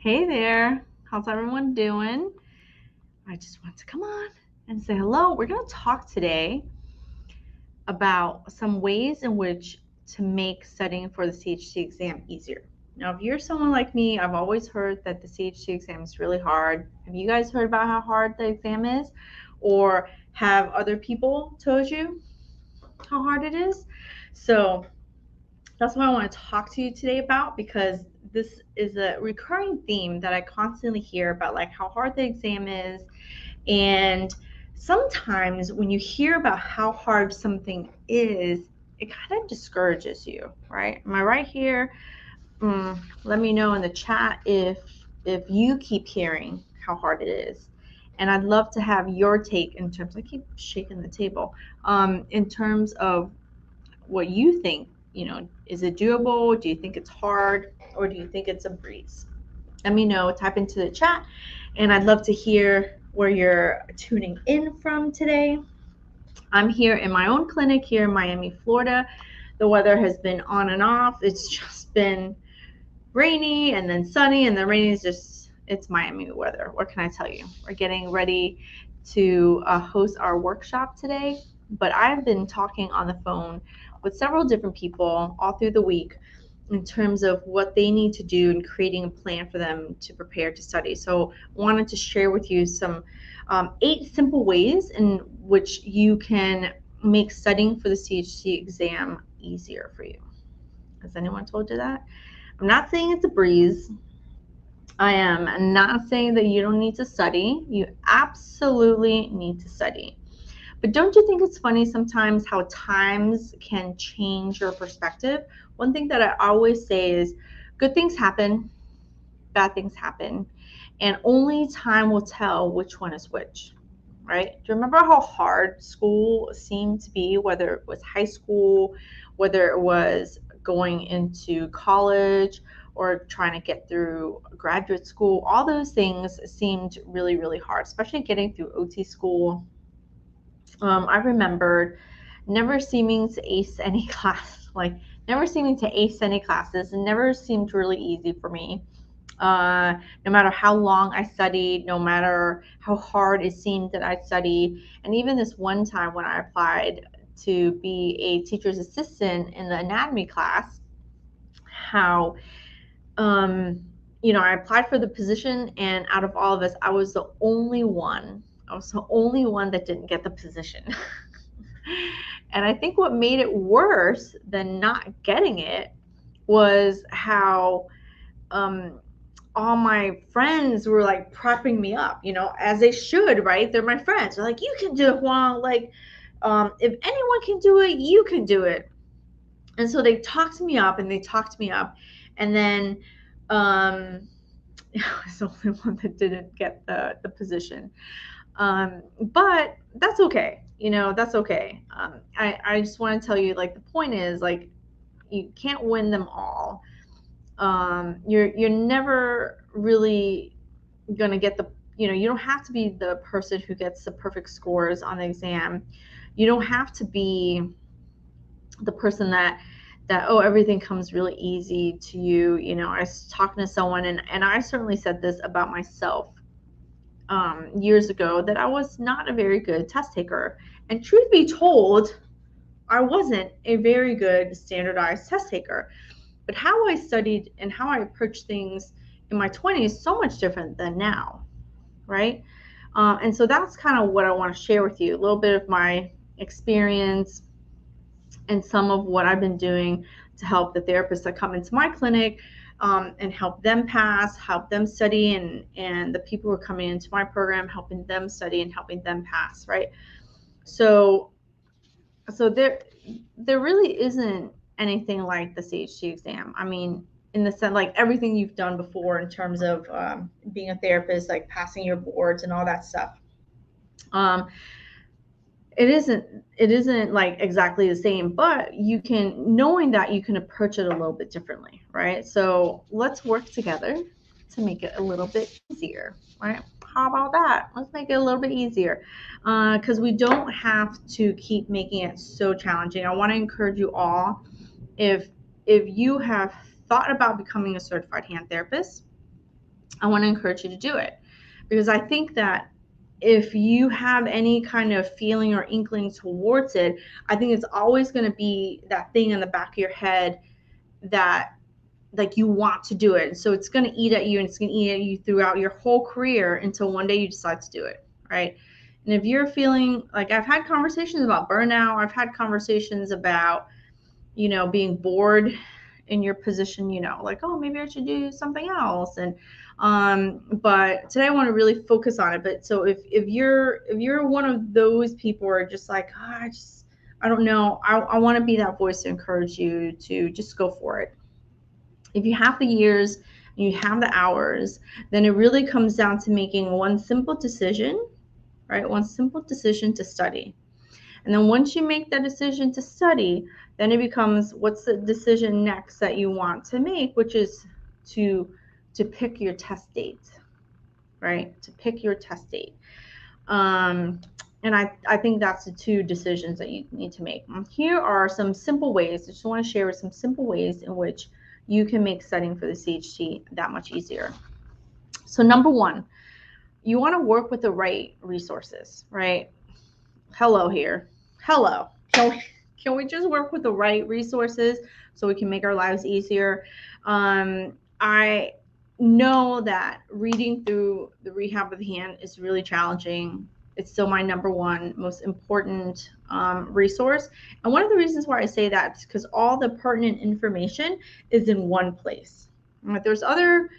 Hey there, how's everyone doing? I just want to come on and say hello. We're going to talk today about some ways in which to make studying for the CHT exam easier. Now, if you're someone like me, I've always heard that the CHT exam is really hard. Have you guys heard about how hard the exam is? Or have other people told you how hard it is? So, that's what I want to talk to you today about, because this is a recurring theme that I constantly hear about, like how hard the exam is. And sometimes when you hear about how hard something is, it kind of discourages you, right? Am I right here? Let me know in the chat if you keep hearing how hard it is. And I'd love to have your take in terms, I keep shaking the table, in terms of what you think. Is it doable? Do you think it's hard? Or do you think it's a breeze? Let me know. Type into the chat. And I'd love to hear where you're tuning in from today. I'm here in my own clinic here in Miami, Florida. The weather has been on and off. It's just been rainy and then sunny, and then rainy is just, it's Miami weather. What can I tell you? We're getting ready to host our workshop today, but I've been talking on the phone with several different people all through the week in terms of what they need to do and creating a plan for them to prepare to study. So I wanted to share with you some 8 simple ways in which you can make studying for the CHT exam easier for you. Has anyone told you that? I'm not saying it's a breeze. I am not saying that you don't need to study. You absolutely need to study. But don't you think it's funny sometimes how times can change your perspective? One thing that I always say is good things happen, bad things happen, and only time will tell which one is which, right? Do you remember how hard school seemed to be, whether it was high school, whether it was going into college or trying to get through graduate school? All those things seemed really, really hard, especially getting through OT school. I remembered never seeming to ace any class, like never seeming to ace any classes. It never seemed really easy for me. No matter how long I studied, no matter how hard it seemed that I studied. And even this one time when I applied to be a teacher's assistant in the anatomy class, how, I applied for the position, and out of all of us, I was the only one. I was the only one that didn't get the position. And I think what made it worse than not getting it was how all my friends were like propping me up, as they should, right? They're my friends. They're like, you can do it, Juan. Like, if anyone can do it, you can do it. And so they talked me up and they talked me up. And then I was the only one that didn't get the position. But that's okay. That's okay. I just want to tell you, like, the point is, like, you can't win them all. You're never really gonna get you don't have to be the person who gets the perfect scores on the exam. You don't have to be the person that oh, everything comes really easy to you. I was talking to someone, and I certainly said this about myself years ago, that I was not a very good test taker. And truth be told, I wasn't a very good standardized test taker. But how I studied and how I approached things in my 20s is so much different than now, right? And so that's kind of what I want to share with you, a little bit of my experience and some of what I've been doing to help the therapists that come into my clinic, and help them pass, help them study, and the people who are coming into my program, helping them study and helping them pass, right? So there really isn't anything like the CHT exam. I mean, in the sense, like everything you've done before in terms of being a therapist, like passing your boards and all that stuff. Um, it isn't like exactly the same, but you can, knowing that, you can approach it a little bit differently, right? So let's work together to make it a little bit easier, right? How about that? Let's make it a little bit easier, because we don't have to keep making it so challenging. I want to encourage you all, if you have thought about becoming a certified hand therapist, I want to encourage you to do it, because I think that if you have any kind of feeling or inkling towards it, I think it's always going to be that thing in the back of your head that like you want to do it. So it's going to eat at you, and it's going to eat at you throughout your whole career until one day you decide to do it, right? And if you're feeling like, I've had conversations about burnout, I've had conversations about, being bored in your position, like, oh, maybe I should do something else. And but today I want to really focus on it. But so if you're one of those people who are just like, oh, I don't know, I want to be that voice to encourage you to just go for it. If you have the years and you have the hours, then it really comes down to making one simple decision, right? One simple decision to study. And then once you make that decision to study, then it becomes, what's the decision next that you want to make, which is to pick your test date, right? To pick your test date. And I think that's the two decisions that you need to make. Here are some simple ways. I just want to share some simple ways in which you can make studying for the CHT that much easier. So number one, you want to work with the right resources, right? Hello here. Hello. Can we just work with the right resources so we can make our lives easier? I know that reading through the Rehab of the Hand is really challenging. It's still my number one most important resource. And one of the reasons why I say that is because all the pertinent information is in one place. There's other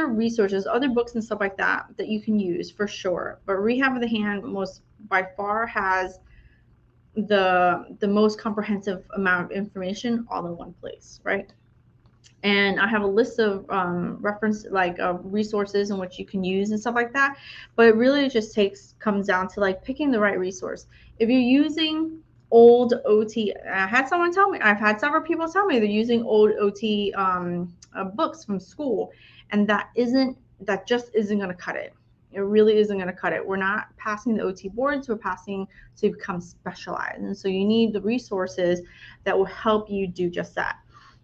resources, other books and stuff like that that you can use for sure. But Rehab of the Hand most by far has the most comprehensive amount of information all in one place, right? And I have a list of reference resources in which you can use and stuff like that. But it really just comes down to like picking the right resource. If you're using old OT, I've had several people tell me they're using old OT books from school, and that just isn't going to cut it. It really isn't going to cut it. We're not passing the OT boards. We're passing to become specialized. And so you need the resources that will help you do just that.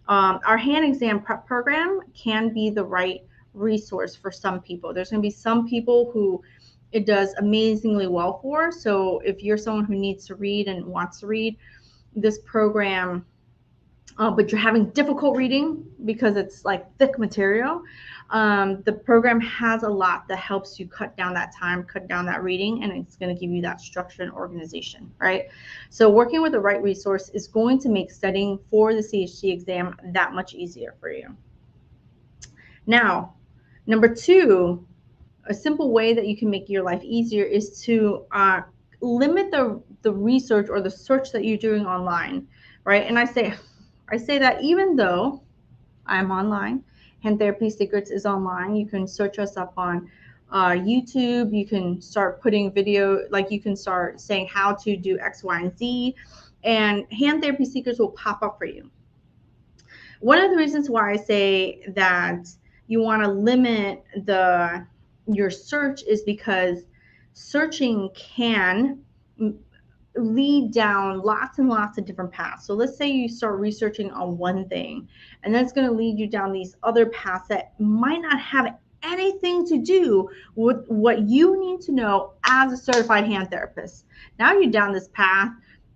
Our hand exam prep program can be the right resource for some people. There's going to be some people who it does amazingly well for. So if you're someone who needs to read and wants to read, this program, but you're having difficult reading because it's like thick material, the program has a lot that helps you cut down that time, cut down that reading, and it's going to give you that structure and organization, right? So working with the right resource is going to make studying for the CHT exam that much easier for you. Now, number two, a simple way that you can make your life easier is to limit the research or the search that you're doing online, right? And I say that even though I'm online, Hand Therapy Secrets is online. You can search us up on YouTube. You can start putting video, like you can start saying how to do X, Y, and Z, and Hand Therapy Secrets will pop up for you. One of the reasons why I say that you want to limit your search is because searching can lead down lots and lots of different paths. So let's say you start researching on one thing, and that's going to lead you down these other paths that might not have anything to do with what you need to know as a certified hand therapist. Now you're down this path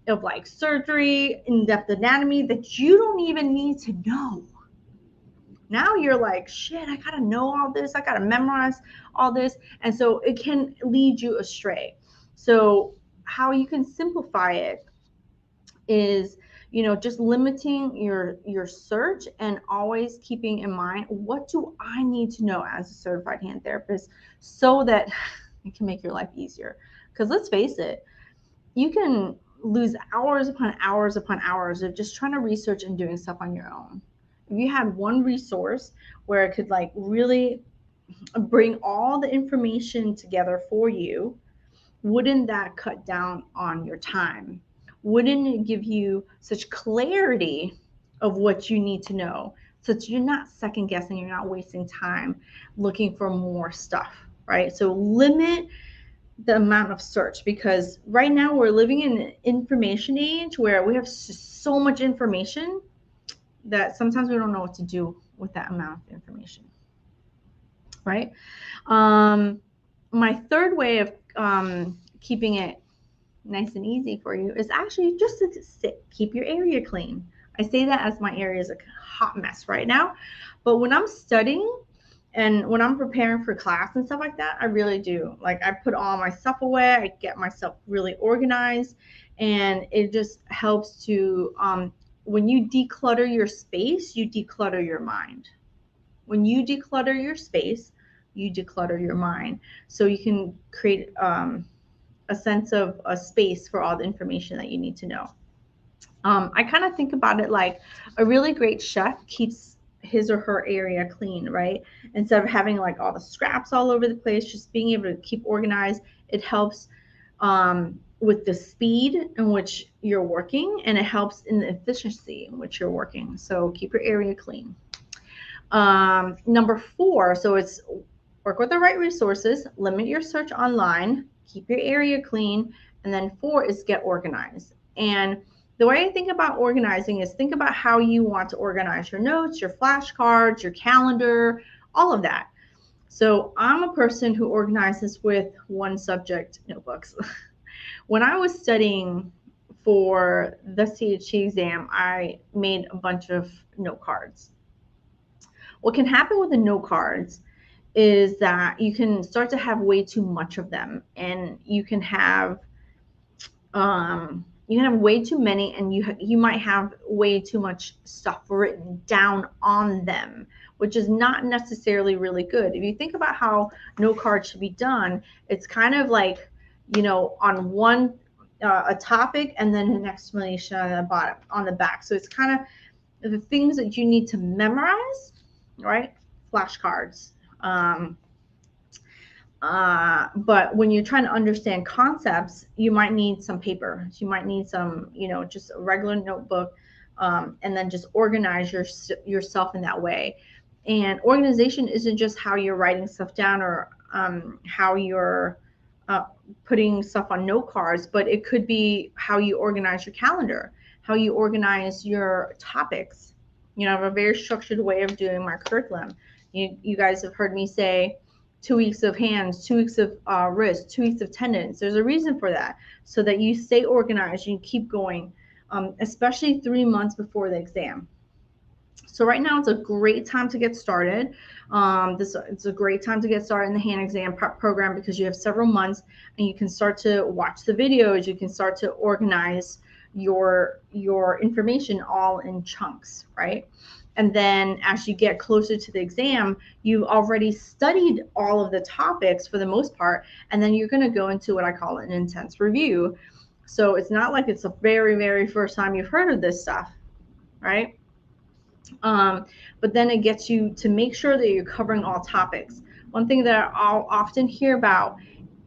of like surgery, in-depth anatomy that you don't even need to know. Now you're like, shit, I gotta know all this. I gotta memorize all this. And so it can lead you astray. So how you can simplify it is, just limiting your search and always keeping in mind, what do I need to know as a certified hand therapist so that it can make your life easier? Because let's face it, you can lose hours upon hours upon hours of just trying to research and doing stuff on your own. If you had one resource where it could like really bring all the information together for you, wouldn't that cut down on your time? Wouldn't it give you such clarity of what you need to know, so that you're not second guessing, you're not wasting time looking for more stuff, right? So limit the amount of search, because right now we're living in an information age where we have so much information that sometimes we don't know what to do with that amount of information. right? My third way of keeping it nice and easy for you is actually just to keep your area clean. I say that as my area is a hot mess right now, but when I'm studying and when I'm preparing for class and stuff like that, I really do. Like, I put all my stuff away, I get myself really organized, and it just helps to, when you declutter your space, you declutter your mind. When you declutter your space, you declutter your mind. So you can create a sense of a space for all the information that you need to know. I kind of think about it like a really great chef keeps his or her area clean, right? Instead of having like all the scraps all over the place, just being able to keep organized, it helps with the speed in which you're working, and it helps in the efficiency in which you're working. So keep your area clean. Number 4, so it's work with the right resources, limit your search online, keep your area clean, and then 4 is get organized. And the way I think about organizing is think about how you want to organize your notes, your flashcards, your calendar, all of that. So I'm a person who organizes with one subject notebooks. When I was studying for the CHT exam, I made a bunch of note cards. What can happen with the note cards is that you can start to have way too much of them, and you can have way too many, and you might have way too much stuff written down on them, which is not necessarily really good. If you think about how note cards should be done, it's kind of like, on one a topic and then an explanation on the bottom, on the back. So it's kind of the things that you need to memorize, right? Flashcards. But when you're trying to understand concepts, you might need some paper. You might need some, just a regular notebook, and then just organize yourself in that way. And organization isn't just how you're writing stuff down or how you're putting stuff on note cards, but it could be how you organize your calendar, how you organize your topics. I have a very structured way of doing my curriculum. You guys have heard me say 2 weeks of hands, 2 weeks of wrist, 2 weeks of tendons. There's a reason for that, so that you stay organized, you keep going, especially 3 months before the exam. So right now it's a great time to get started. It's a great time to get started in the hand exam prep program, because you have several months and you can start to watch the videos. You can start to organize your information all in chunks, right? And then as you get closer to the exam, you've already studied all of the topics for the most part, and then you're going to go into what I call an intense review. So it's not like it's the very, very first time you've heard of this stuff, right? But then it gets you to make sure that you're covering all topics. One thing that I'll often hear about,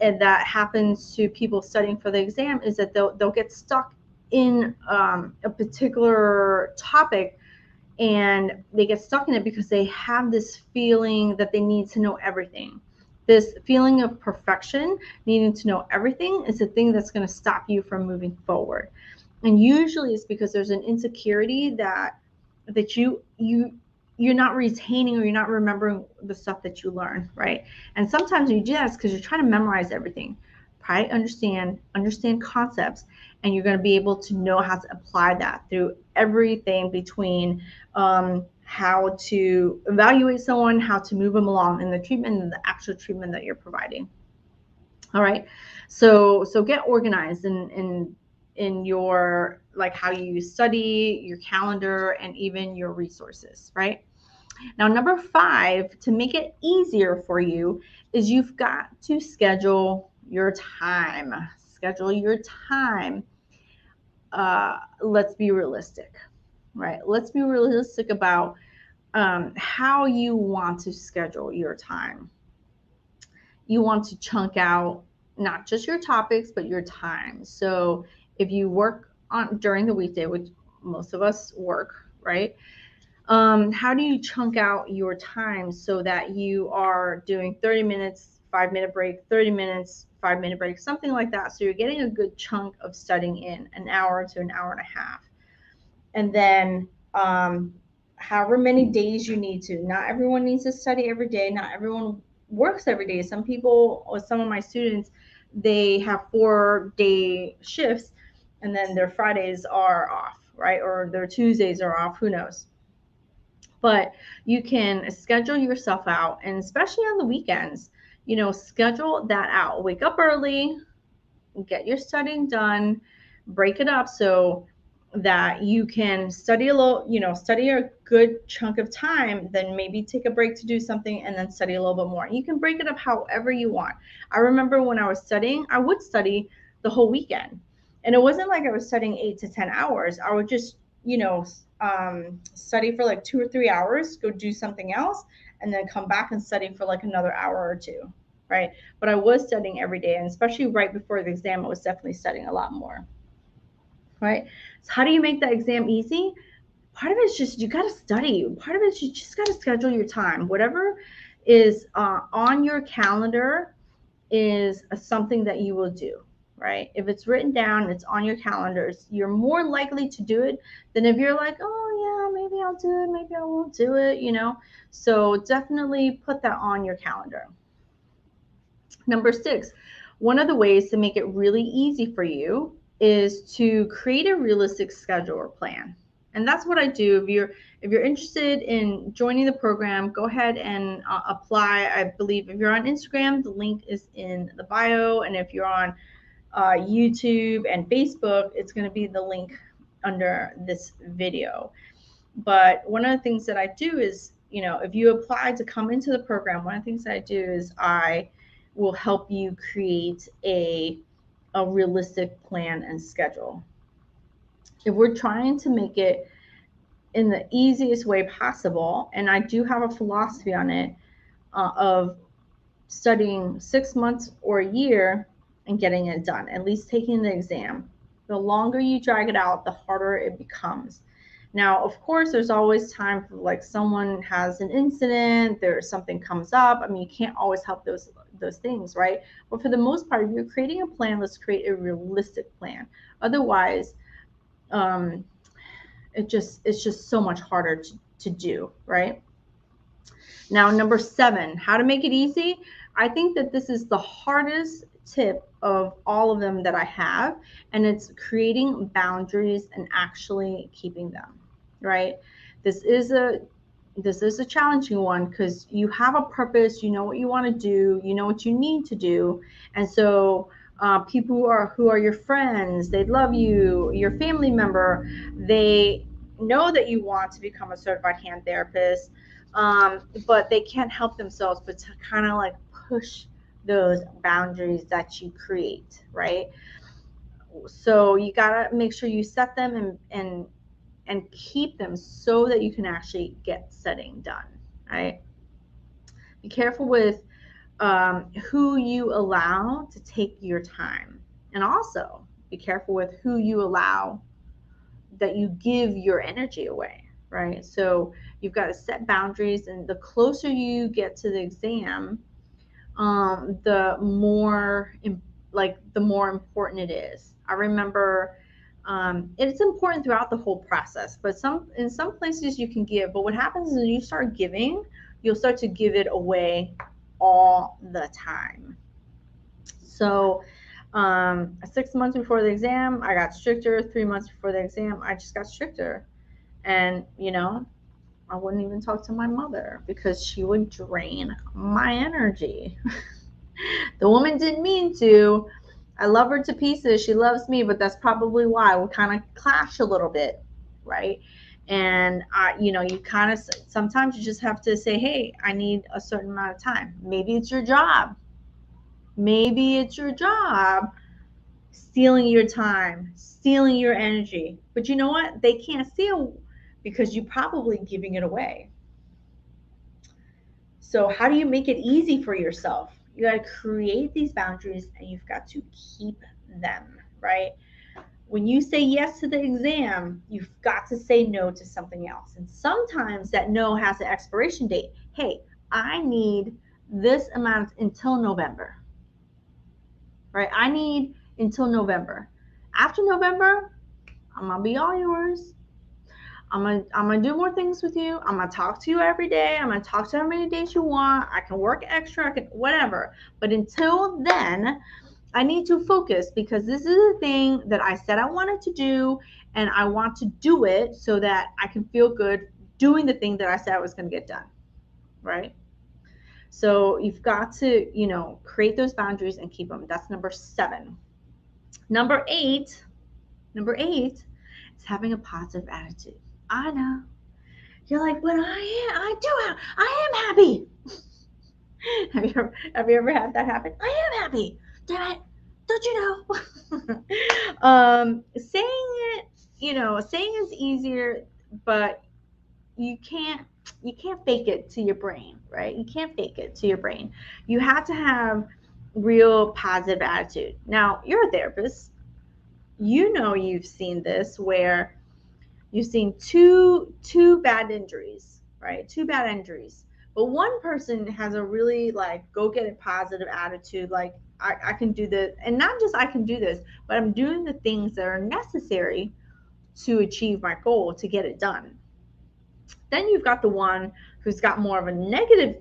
and that happens to people studying for the exam, is that they'll get stuck in a particular topic, and they get stuck in it because they have this feeling that they need to know everything. This feeling of perfection, needing to know everything, is the thing that's going to stop you from moving forward. And usually it's because there's an insecurity that you're not retaining, or you're not remembering the stuff that you learn, right? And sometimes you do that because you're trying to memorize everything. Try to understand concepts, and you're going to be able to know how to apply that through everything between how to evaluate someone, how to move them along in the treatment, and the actual treatment that you're providing. All right, so get organized in your, like, how you study, your calendar, and even your resources, right? Now, number 5, to make it easier for you, is you've got to schedule your time. Schedule your time. Let's be realistic, right? Let's be realistic about how you want to schedule your time. You want to chunk out not just your topics, but your time. So if you work on during the weekday, which most of us work, right? How do you chunk out your time so that you are doing 30 minutes, 5-minute break, 30 minutes, 5-minute break, something like that. So you're getting a good chunk of studying in an hour to an hour and a half. And then however many days you need to. Not everyone needs to study every day. Not everyone works every day. Some people, or some of my students, they have 4-day shifts, and then their Fridays are off, right? Or their Tuesdays are off, who knows? But you can schedule yourself out, and especially on the weekends, schedule that out. Wake up early, get your studying done, break it up so that you can study a little, study a good chunk of time, then maybe take a break to do something and then study a little bit more. You can break it up however you want. I remember when I was studying, I would study the whole weekend. And it wasn't like I was studying 8 to 10 hours. I would just, study for like 2 or 3 hours, go do something else, and then come back and study for like another hour or two, right? But I was studying every day, and especially right before the exam, I was definitely studying a lot more, right? So how do you make that exam easy? Part of it is just you got to study. Part of it is you just got to schedule your time. Whatever is on your calendar is something that you will do, right? If it's written down, it's on your calendars, you're more likely to do it than if you're like, oh yeah, maybe I'll do it, maybe I won't do it. So definitely put that on your calendar. Number 6, one of the ways to make it really easy for you is to create a realistic schedule or plan. And that's what I do. If you're interested in joining the program, go ahead and apply. I believe if you're on Instagram, the link is in the bio, and if you're on YouTube and Facebook, it's going to be the link under this video. But one of the things that I do is, if you apply to come into the program, one of the things that I do is I will help you create a realistic plan and schedule. If we're trying to make it in the easiest way possible, and I do have a philosophy on it of studying 6 months or a year and getting it done, at least taking the exam. The longer you drag it out, the harder it becomes. Now, of course, there's always time for like someone has an incident, there's something comes up. I mean, you can't always help those things, right? But for the most part, if you're creating a plan, let's create a realistic plan. Otherwise, it's just so much harder to do, right? Now, number 7, how to make it easy. I think that this is the hardest tip of all of them that I have, and it's creating boundaries and actually keeping them, right? This is a challenging one because you have a purpose, you know what you want to do, you know what you need to do, and so people who are your friends, they love you, your family member, they know that you want to become a certified hand therapist, but they can't help themselves but to kind of like push those boundaries that you create, right? So you gotta make sure you set them and keep them so that you can actually get setting done, right? Be careful with who you allow to take your time, and also be careful with who you allow that you give your energy away, right? So you've got to set boundaries, and the closer you get to the exam, the more the more important it is. I remember it's important throughout the whole process, but in some places you can give. But what happens is when you start giving, you'll start to give it away all the time. So 6 months before the exam, I got stricter. 3 months before the exam, I just got stricter. And, I wouldn't even talk to my mother because she would drain my energy. The woman didn't mean to. I love her to pieces. She loves me, but that's probably why we kind of clash a little bit, right? And you kind of sometimes you just have to say, hey, I need a certain amount of time. Maybe it's your job. Maybe it's your job stealing your time, stealing your energy. But you know what? They can't steal because you're probably giving it away. So how do you make it easy for yourself? You got to create these boundaries and you've got to keep them, right? When you say yes to the exam, you've got to say no to something else. And sometimes that no has an expiration date. Hey, I need this amount until November, right? I need until November. After November, I'm going to be all yours. I'm gonna do more things with you. I'm gonna talk to you every day. I'm gonna talk to you how many days you want. I can work extra, I can whatever. But until then, I need to focus because this is a thing that I said I wanted to do, and I want to do it so that I can feel good doing the thing that I said I was going to get done, right? So you've got to, create those boundaries and keep them. That's number 7. Number 8 is having a positive attitude. I know. You're like, but I am happy. Have you ever had that happen? I am happy. Damn it. Don't you know? Saying is easier, but you can't fake it to your brain, right? You can't fake it to your brain. You have to have real positive attitude. Now, you're a therapist. You've seen this where you've seen two bad injuries, right? 2 bad injuries. But one person has a really go get it positive attitude, I can do this, and not just I can do this, but I'm doing the things that are necessary to achieve my goal, to get it done. Then you've got the one who's got more of a negative,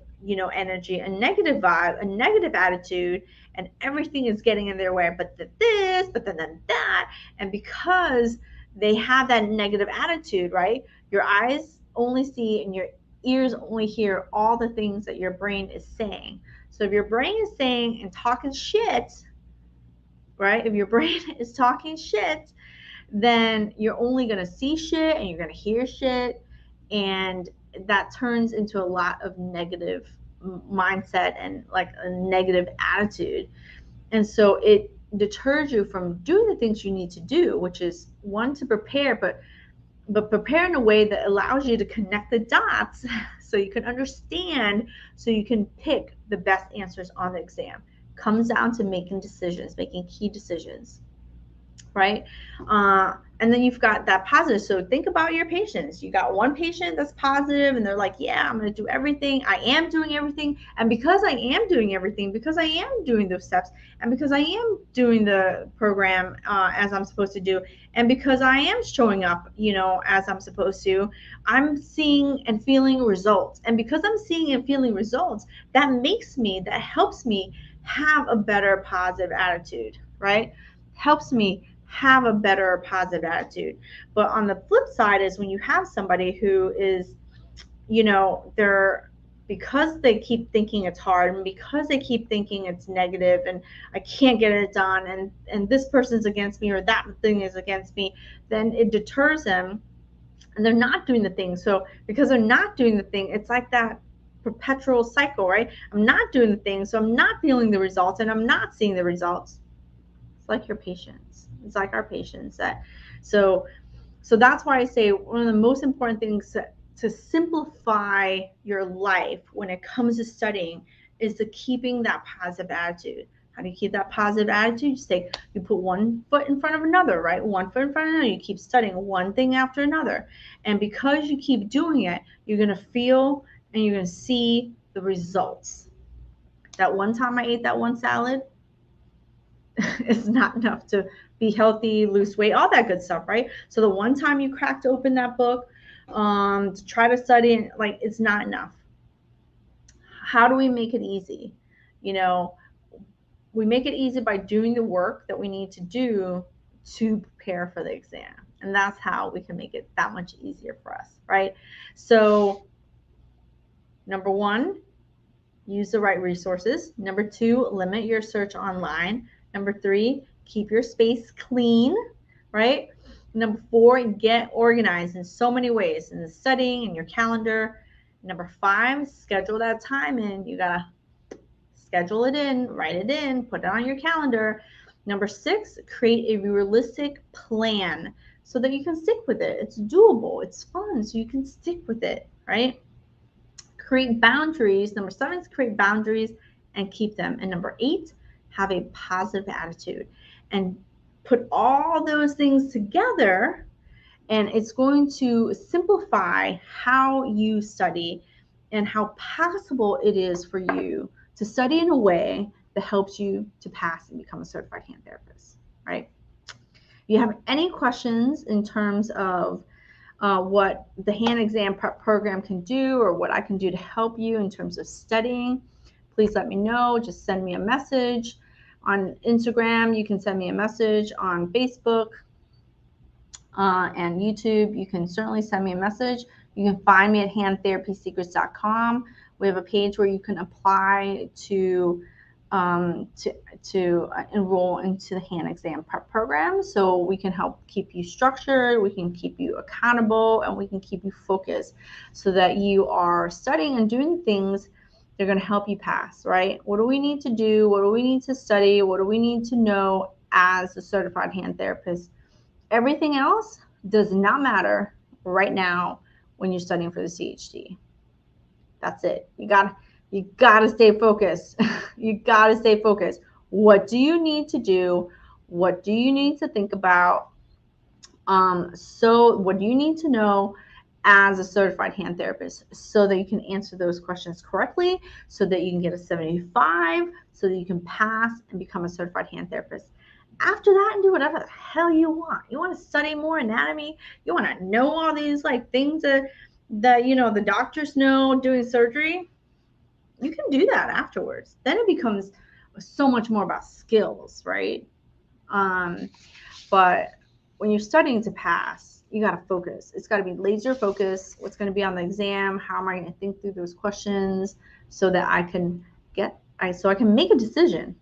energy, a negative vibe, a negative attitude, and everything is getting in their way. But this, but then that, and because they have that negative attitude, right? Your eyes only see and your ears only hear all the things that your brain is saying. So if your brain is saying and talking shit, right? If your brain is talking shit, then you're only going to see shit and you're going to hear shit, and that turns into a lot of negative mindset and a negative attitude. And so it deters you from doing the things you need to do, which is one, to prepare, but prepare in a way that allows you to connect the dots so you can understand, so you can pick the best answers on the exam. Comes down to making decisions, making key decisions, right? And then you've got that positive. So think about your patients. You got one patient that's positive and they're like, yeah, I'm going to do everything. I am doing everything. And because I am doing everything, because I am doing those steps, and because I am doing the program as I'm supposed to do, and because I am showing up, as I'm supposed to, I'm seeing and feeling results. And because I'm seeing and feeling results, that helps me have a better positive attitude, right? Helps me have a better positive attitude. But on the flip side is when you have somebody who is, they're, because they keep thinking it's hard, and because they keep thinking it's negative and I can't get it done, and this person's against me or that thing is against me, then it deters them and they're not doing the thing. So because they're not doing the thing, it's like that perpetual cycle, right? I'm not doing the thing, so I'm not feeling the results and I'm not seeing the results. It's like your patients. It's like our patients. So that's why I say one of the most important things to simplify your life when it comes to studying is to keeping that positive attitude. How do you keep that positive attitude? You put one foot in front of another, right? One foot in front of another. You keep studying one thing after another. And because you keep doing it, you're going to feel and you're going to see the results. That one time I ate that one salad, it's not enough to be healthy, lose weight, all that good stuff, right? So the one time you cracked open that book to try to study, it's not enough. How do we make it easy? We make it easy by doing the work that we need to do to prepare for the exam. And that's how we can make it that much easier for us, right? So number 1, use the right resources. Number 2, limit your search online. Number 3, keep your space clean, right? Number 4, get organized in so many ways, in the studying, in your calendar. Number 5, schedule that time in. You gotta schedule it in, write it in, put it on your calendar. Number 6, create a realistic plan so that you can stick with it. It's doable, it's fun, so you can stick with it, right? Create boundaries. Number 7 is create boundaries and keep them. And number 8, have a positive attitude. And put all those things together, and it's going to simplify how you study and how possible it is for you to study in a way that helps you to pass and become a certified hand therapist, right? If you have any questions in terms of what the hand exam prep program can do or what I can do to help you in terms of studying, please let me know. Just send me a message on Instagram. You can send me a message on Facebook and YouTube. You can certainly send me a message. You can find me at handtherapysecrets.com. We have a page where you can apply to enroll into the hand exam prep program, so we can help keep you structured, we can keep you accountable, and we can keep you focused so that you are studying and doing things that are going to help you pass, right? What do we need to do? What do we need to study? What do we need to know as a certified hand therapist? Everything else does not matter right now when you're studying for the CHT. That's it. You gotta stay focused. You gotta stay focused. What do you need to do? What do you need to think about? So what do you need to know as a certified hand therapist so that you can answer those questions correctly, so that you can get a 75, so that you can pass and become a certified hand therapist? After that, and do whatever the hell you want. You want to study more anatomy? You want to know all these like things that you know the doctors know doing surgery? You can do that afterwards. Then it becomes so much more about skills, right? But when you're studying to pass, you got to focus. It's got to be laser focus. What's going to be on the exam? How am I going to think through those questions so that I can make a decision?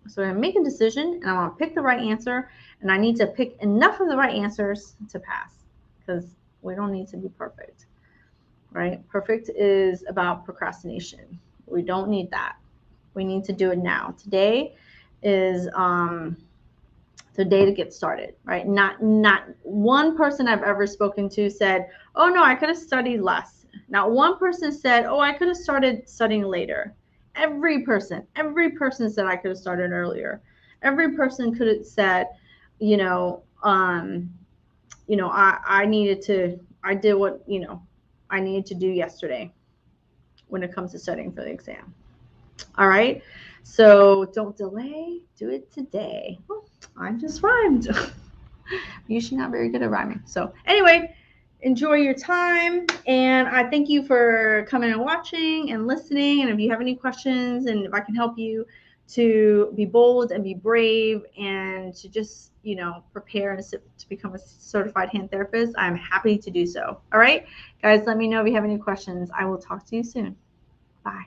So I make a decision, and I want to pick the right answer, and I need to pick enough of the right answers to pass, because we don't need to be perfect, right? Perfect is about procrastination. We don't need that. We need to do it now. Today is the day to get started, right? Not one person I've ever spoken to said, oh no, I could have studied less. Not one person said, oh, I could have started studying later. Every person said I could have started earlier. Every person could have said, I did what, I needed to do yesterday when it comes to studying for the exam. All right. So don't delay. Do it today. Oh, I just rhymed. Usually not very good at rhyming. So anyway, enjoy your time. And I thank you for coming and watching and listening. And if you have any questions and if I can help you to be bold and be brave and to just, prepare to become a certified hand therapist, I'm happy to do so. All right, guys, let me know if you have any questions. I will talk to you soon. Bye.